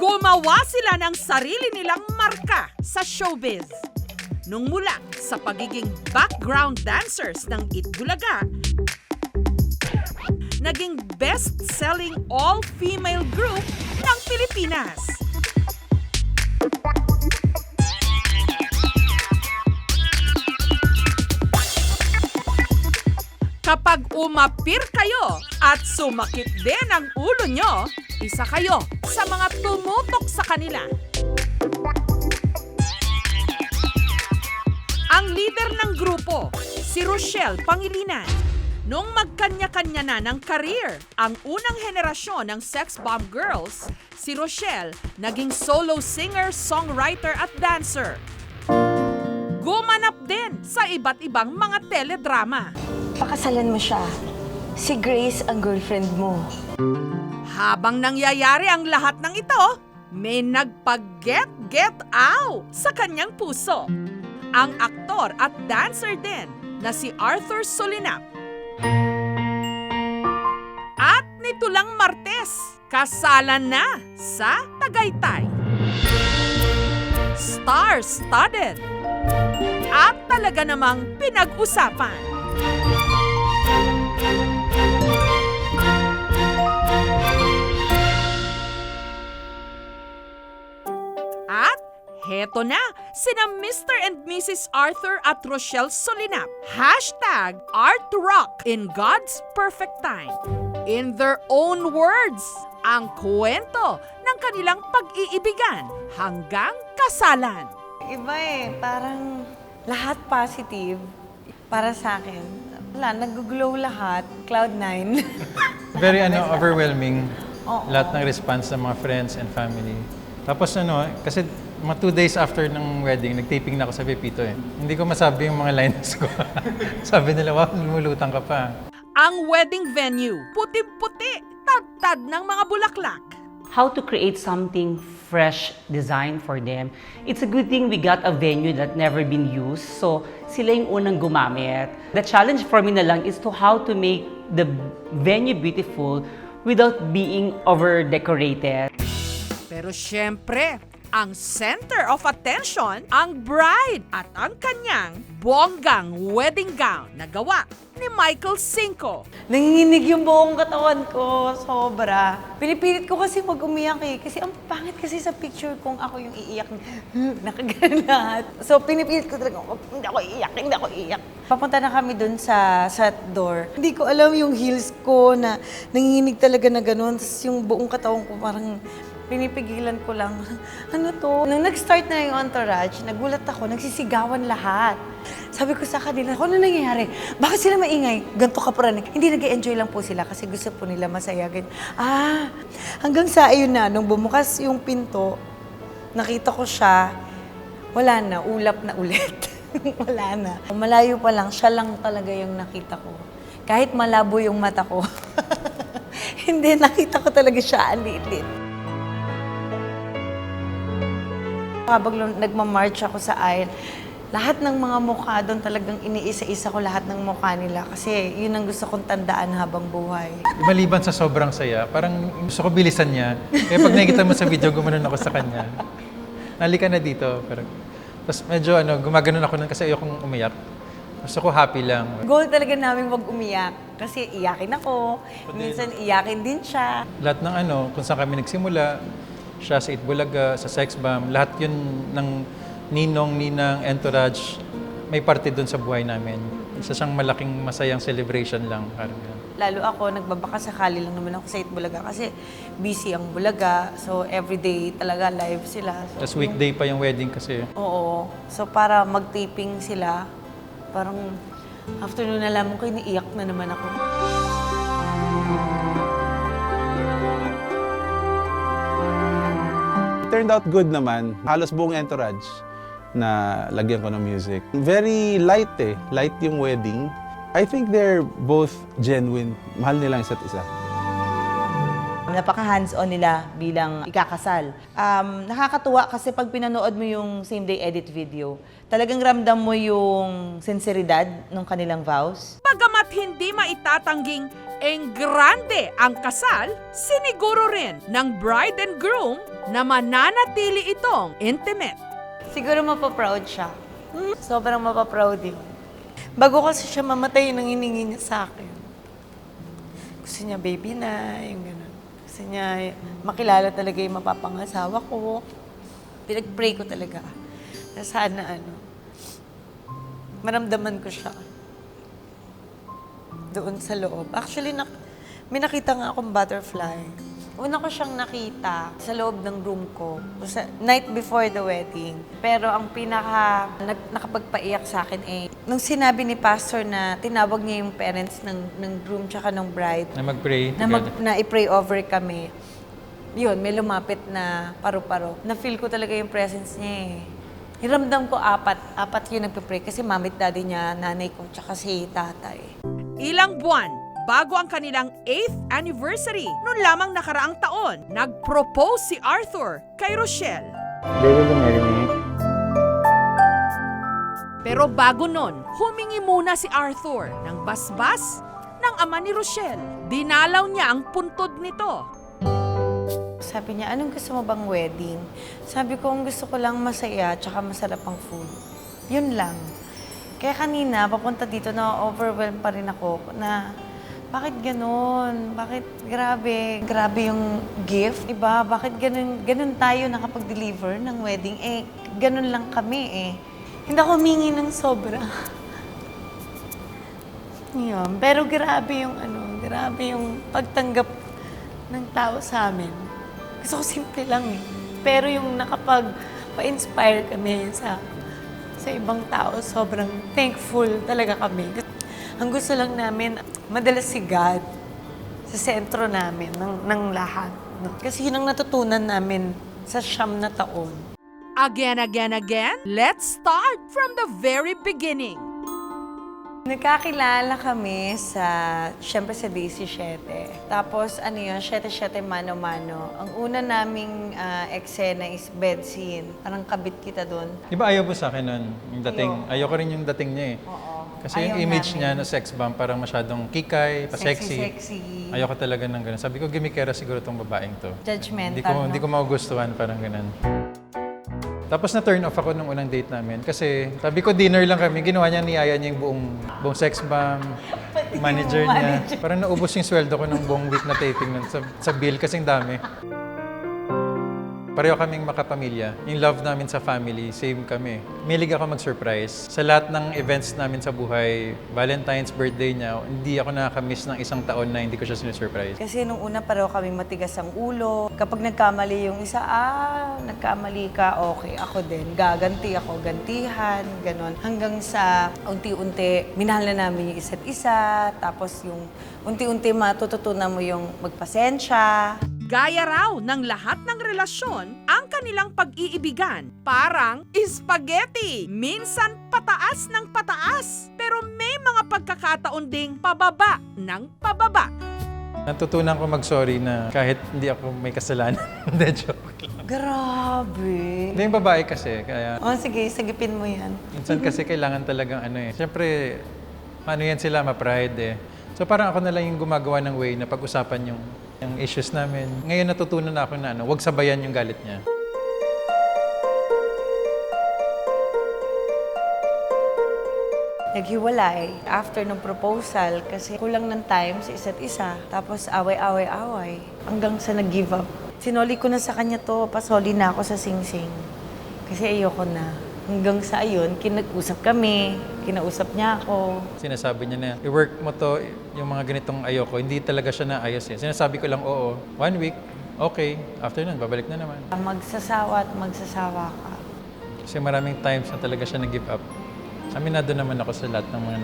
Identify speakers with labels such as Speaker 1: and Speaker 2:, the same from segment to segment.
Speaker 1: Gumawa sila ng sarili nilang marka sa showbiz. Nung mula sa pagiging background dancers ng Itbulaga, naging best-selling all-female group ng Pilipinas. Kapag umapir kayo at sumakit din ang ulo nyo, isa kayo sa mga tumutok sa kanila. Ang leader ng grupo, si Rochelle Pangilinan. Noong magkanya-kanya na ng career ang unang henerasyon ng Sex Bomb Girls, si Rochelle naging solo singer, songwriter at dancer. Gumanap din sa iba't ibang mga teledrama.
Speaker 2: Pakasalan mo siya. Si Grace ang girlfriend mo.
Speaker 1: Habang nangyayari ang lahat ng ito, may nagpag-get out sa kanyang puso. Ang aktor at dancer din na si Arthur Solinap. At nito lang Martes, kasalan na sa Tagaytay. Star-studded at talaga namang pinag-usapan. At heto na, sina Mr. and Mrs. Arthur at Rochelle Solinap. #ArtRock in God's perfect time. In their own words, ang kwento ng kanilang pag-iibigan hanggang kasalan.
Speaker 2: Iba parang lahat positive para sa akin. Wala, nag-glow lahat. Cloud9.
Speaker 3: Very overwhelming.
Speaker 2: Oo.
Speaker 3: Lahat ng response ng mga friends and family. Tapos kasi mga 2 days after ng wedding, nag-taping na ako sa Pepito Hindi ko masabi yung mga lines ko. Sabi nila, wow, lumulutang ka pa.
Speaker 1: Ang wedding venue, puti-puti, tad-tad ng mga bulaklak.
Speaker 4: How to create something fresh design for them. It's a good thing we got a venue that never been used. So, sila yung unang gumamit. The challenge for me na lang is to how to make the venue beautiful without being over-decorated.
Speaker 1: Pero syempre, ang center of attention, ang bride at ang kanyang bonggang wedding gown na gawa ni Michael Cinco.
Speaker 2: Nanginginig yung buong katawan ko. Sobra. Pinipilit ko kasi pag umiyak Kasi ang pangit kasi sa picture kung ako yung iiyak. Nakaganan lahat. So pinipilit ko talaga, hindi ako iiyak. Papunta na kami dun sa door. Hindi ko alam yung heels ko na nanginginig talaga na ganun. Tapos yung buong katawan ko parang pinipigilan ko lang. Ano to? Nung nag-start na yung entourage, nagulat ako, nagsisigawan lahat. Sabi ko sa kanila, ano nangyayari? Bakit sila maingay? Ganto ka pa rin. Hindi nag-enjoy lang po sila kasi gusto po nila masaya. Hanggang sa ayun na, nung bumukas yung pinto, nakita ko siya, wala na, ulap na ulit. Wala na. Malayo pa lang, siya lang talaga yung nakita ko. Kahit malabo yung mata ko. Hindi, nakita ko talaga siya, alit-lit. Habang nagmamarch ako sa aisle, lahat ng mga mukha doon talagang iniisa-isa ko lahat ng mukha nila kasi yun ang gusto kong tandaan habang buhay.
Speaker 3: Maliban sa sobrang saya, parang gusto ko bilisan niya. Kaya pag nakikita mo sa video, gumanon ako sa kanya. Halika na dito. Tapos medyo gumaganon ako nun kasi ayokong umiyak. Gusto ko happy lang.
Speaker 2: Goal talaga namin wag umiyak kasi iyakin ako, minsan iyakin din siya.
Speaker 3: Lahat ng kung saan kami nagsimula, siya sa Itbulaga, sa Sex Bomb, lahat yun ng ninong, ninang, entourage, may parte dun sa buhay namin. Isa siyang malaking masayang celebration lang.
Speaker 2: Lalo ako, nagbabakasakali lang naman ako sa Itbulaga kasi busy ang Bulaga. So, everyday talaga live sila. So,
Speaker 3: Tapos weekday pa yung wedding kasi.
Speaker 2: Oo. So, para mag-taping sila, parang afternoon nalaman ko, iniiyak na naman ako.
Speaker 5: Turned out good naman. Halos buong entourage na lagyan ko ng music. Very light Light yung wedding. I think they're both genuine. Mahal nila isa't isa.
Speaker 6: Napaka-hands-on nila bilang ikakasal. Nakakatuwa kasi pag pinanood mo yung same-day edit video, talagang ramdam mo yung sinseridad ng kanilang vows.
Speaker 1: Bagamat hindi maitatangging Grande ang kasal, siniguro rin ng bride and groom na mananatili itong intimate.
Speaker 2: Siguro mapaproud siya. Sobrang mapaproud yun. Bago kasi siya mamatay, nang hiningi niya sa akin. Gusto niya baby na, yung gano'n. Gusto niya makilala talaga yung mapapangasawa ko. Pinag-pray ko talaga na sana maramdaman ko siya doon sa loob. Actually, may nakita nga akong butterfly. Una ko siyang nakita sa loob ng room ko, night before the wedding. Pero ang nakapagpaiyak sa akin nung sinabi ni pastor na tinawag niya yung parents ng groom tsaka ng bride,
Speaker 3: Na mag-pray.
Speaker 2: na i-pray over kami. Yun, may lumapit na paru-paro. Na-feel ko talaga yung presence niya Hiramdam ko apat yung nagpe-pray kasi mami at daddy niya, nanay ko, tsaka si tatay.
Speaker 1: Ilang buwan bago ang kanilang 8th anniversary, noon lamang nakaraang taon, nag-propose si Arthur kay Rochelle.
Speaker 7: Baby, will you marry me?
Speaker 1: Pero bago nun, humingi muna si Arthur ng basbas ng ama ni Rochelle. Dinalaw niya ang puntod nito.
Speaker 2: Sabi niya, anong gusto mo bang wedding? Sabi ko, ang gusto ko lang masaya tsaka masarap ang food. Yun lang. Kaya kanina, papunta dito, na-overwhelm pa rin ako na bakit ganun? Bakit grabe? Grabe yung gift, diba? Bakit ganun tayo nakapag-deliver ng wedding? Ganun lang kami Hindi ako humingi ng sobra. Yun. Pero grabe yung pagtanggap ng tao sa amin. Gusto ko simple lang Pero yung nakapag-pa-inspire kami sa ibang tao, sobrang thankful talaga kami. Ang gusto lang namin, madalas si God sa sentro namin ng lahat. Kasi yun ang natutunan namin sa 9 na taon.
Speaker 1: Again, let's start from the very beginning.
Speaker 2: Nagkakilala kami syempre sa Daisy 7. Tapos 7-7 mano-mano. Ang una naming eksena is bed scene. Parang kabit kita doon.
Speaker 3: Di ba ayaw mo sa akin nun? Yung dating, ayoko rin yung dating niya
Speaker 2: Oo.
Speaker 3: Kasi yung
Speaker 2: Ayaw
Speaker 3: image
Speaker 2: namin.
Speaker 3: niya na sex bomb, parang masyadong kikay, pa-sexy.
Speaker 2: Sexy.
Speaker 3: Ayoko talaga ng ganun. Sabi ko, gimikera siguro tong babaeng to.
Speaker 2: Judgmental,
Speaker 3: Hindi ko magugustuhan, parang ganun. Tapos na-turn off ako nung unang date namin kasi sabi ko dinner lang kami, ginawa niya, niyaya niya yung buong sex bomb, manager niya. Parang naubos yung sweldo ko ng buong week na taping nun sa bill kasing dami. Pareho kaming makapamilya. Yung love namin sa family, same kami. Milig ako mag-surprise. Sa lahat ng events namin sa buhay, Valentine's, birthday niya, hindi ako nakakamiss ng isang taon na hindi ko siya sinusurprise.
Speaker 2: Kasi nung una pareho kaming matigas ang ulo. Kapag nagkamali yung isa, nagkamali ka, okay, ako din. Gaganti ako, gantihan, ganon. Hanggang sa unti-unti, minahal na namin yung isa't isa. Tapos yung unti-unti matututunan mo yung magpasensya.
Speaker 1: Gaya raw ng lahat ng relasyon, ang kanilang pag-iibigan parang spaghetti. Minsan pataas ng pataas, pero may mga pagkakataon ding pababa ng pababa.
Speaker 3: Natutunan ko mag-sorry na kahit hindi ako may kasalanan. Hindi, joke lang.
Speaker 2: Grabe.
Speaker 3: Hindi yung babae kasi, kaya
Speaker 2: Sige, sagipin mo yan.
Speaker 3: minsan kasi kailangan talagang Siyempre, yan sila, ma-pride So parang ako na lang yung gumagawa ng way na pag-usapan yung issues namin. Ngayon natutunan na ako na huwag sabayan yung galit niya.
Speaker 2: Naghiwalay after ng proposal kasi kulang ng time sa isa't isa. Tapos away. Hanggang sa nag-give up. Sinoli ko na sa kanya to, pasoli na ako sa sing-sing. Kasi ayoko na. Hanggang sa ayun, kinag-usap kami, kinausap niya ako.
Speaker 3: Sinasabi niya na, i-work mo to, yung mga ganitong ayoko, hindi talaga siya naayos Sinasabi ko lang, oo, 1 week, okay. After nun, babalik na naman.
Speaker 2: Magsasawa at magsasawa ka.
Speaker 3: Kasi maraming times na talaga siya nag-give up. Aminado naman ako sa lahat ng mga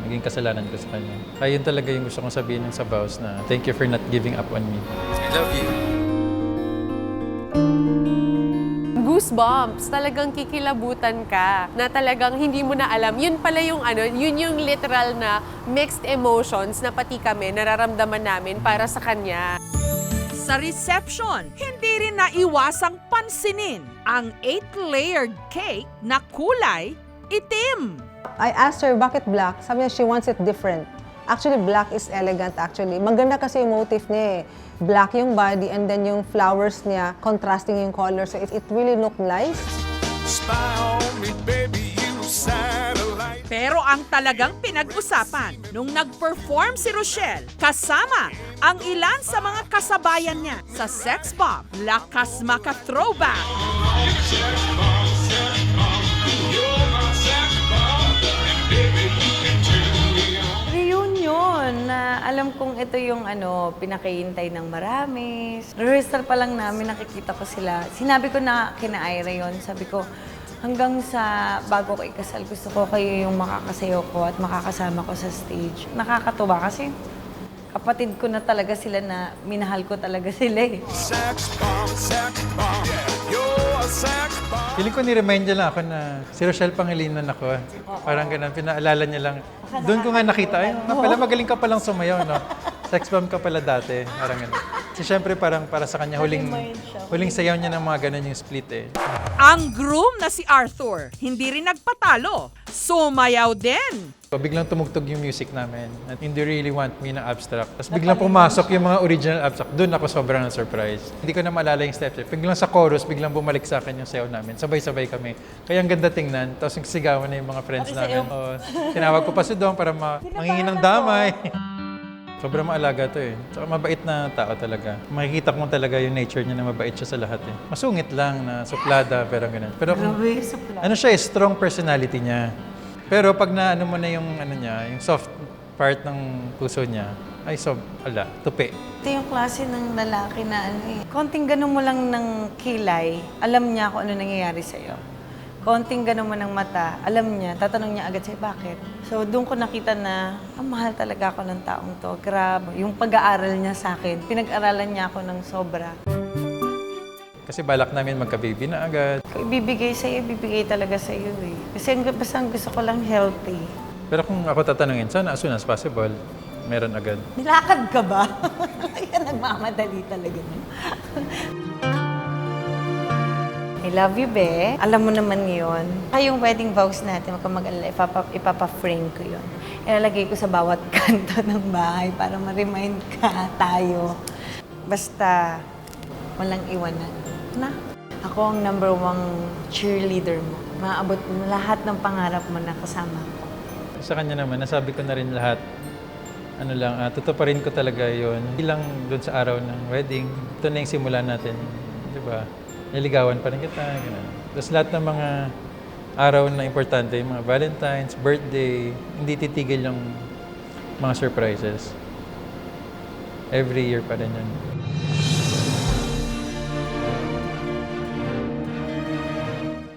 Speaker 3: naging kasalanan ko sa kanya. Kaya yun talaga yung gusto kong sabihin ng sa vows na thank you for not giving up on me. I love you.
Speaker 8: Goosebumps, talagang kikilabutan ka na talagang hindi mo na alam. Yun pala yung yun yung literal na mixed emotions na pati kami nararamdaman namin para sa kanya.
Speaker 1: Sa reception, hindi rin naiwasang pansinin ang 8-layered cake na kulay itim.
Speaker 9: I asked her, bakit black? Sabi niya, she wants it different.
Speaker 7: Actually, black is elegant actually. Maganda kasi yung motif niya eh. Black yung body and then yung flowers niya, contrasting yung color. So it really look nice.
Speaker 1: Pero ang talagang pinag-usapan nung nag-perform si Rochelle kasama ang ilan sa mga kasabayan niya sa Sex Bomb Lakas Maka Throwback.
Speaker 2: Reunion na alam kong ito yung pinakahintay ng marami. Rehearsal pa lang namin nakikita ko sila. Sinabi ko na kina Ira yun. Sabi ko, hanggang sa bago ko ikasal, gusto ko kayo yung makakasayaw ko at makakasama ko sa stage. Nakakatuwa kasi kapatid ko na talaga sila na minahal ko talaga sila eh.
Speaker 3: Feeling ko ni-remind niya lang ako na si Rochelle Pangilinan ako. Parang ganun, pinaalala niya lang. Doon ko nga nakita, ay, nga pala magaling ka palang sumayaw, no? Sex bomb ka pala dati. Parang ganun. So, syempre, parang para sa kanya, huling sayaw niya ng mga ganun yung split eh.
Speaker 1: Ang groom na si Arthur, hindi rin nagpatalo. Sumayaw din.
Speaker 3: So, biglang tumugtog yung music namin at hindi really want me na abstract. Tapos biglang pumasok yung mga original abstract. Doon ako sobrang na-surprise. Hindi ko na maalala yung steps. Biglang sa chorus, biglang bumalik sa akin yung sayaw namin. Sabay-sabay kami. Kaya ang ganda tingnan. Tapos yung sigawan na yung mga friends namin. Oo. Tinawag ko pa si Dong para mangingin ng damay. Sobrang maalaga to eh. Tsaka mabait na tao talaga. Makikita ko talaga yung nature niya na mabait siya sa lahat eh. Masungit lang na suplada, pero ganun. Pero
Speaker 2: Grabe, suplada.
Speaker 3: ano siya eh, strong personality niya. Pero pag naano mo na yung yung soft part ng puso niya, ay tupi.
Speaker 2: Ito yung klase ng lalaki na konting ganun mo lang ng kilay, alam niya kung ano nangyayari sa'yo. Konting ganun mo ng mata, alam niya, tatanong niya agad sa'yo, bakit? So doon ko nakita na, mahal talaga ako ng taong to. Grabe, yung pag-aaral niya sa akin, pinag-aralan niya ako ng sobra.
Speaker 3: Kasi balak namin magka-baby na agad.
Speaker 2: Kung ibibigay sa'yo, ibibigay talaga sa'yo eh. Kasi basta ang gusto ko lang healthy.
Speaker 3: Pero kung ako tatanungin, sana as soon as possible, meron agad.
Speaker 2: Nilakad ka ba? Kaya nagmamadali talaga. I love you, be. Alam mo naman yun. Yung wedding vows natin, huwag kang mag-alala, ipapa-frame ko yun. Ilalagay ko sa bawat kanto ng bahay para ma-remind ka tayo. Basta, walang iwanan. Na? Ako ang number 1 cheerleader mo. Maabot mo lahat ng pangarap mo na kasama ko.
Speaker 3: Sa kanya naman, nasabi ko na rin lahat. Tutuparin ko talaga yun. Hindi lang doon sa araw ng wedding. Ito na yung simula natin. Di ba? Niligawan pa rin kita. Ganun. Tapos lahat ng mga araw na importante, yung mga Valentine's, birthday, hindi titigil yung mga surprises. Every year pa rin yun.